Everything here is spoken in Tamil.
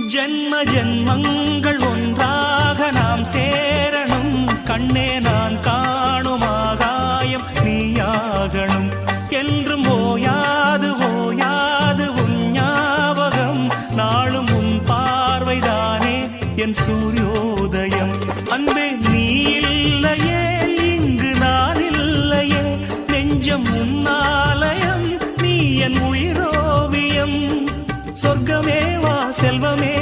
ஜென்ம ஜென்மங்கள் ஒன்றாக நாம் சேரணும். கண்ணே நான் காணும் ஆகாயம் நீயாகணும். என்றும் ஓயாது ஓயாது உன் ஞாபகம். நாளும் உன் பார்வைதானே என் சூரியோதயம். அன்பே நீ இல்லையே இங்கு நான் இல்லையே. நெஞ்சம் உன்னாலயம் நீ என் உயிரோவியம். சொர்க்கமே வா செல்வமே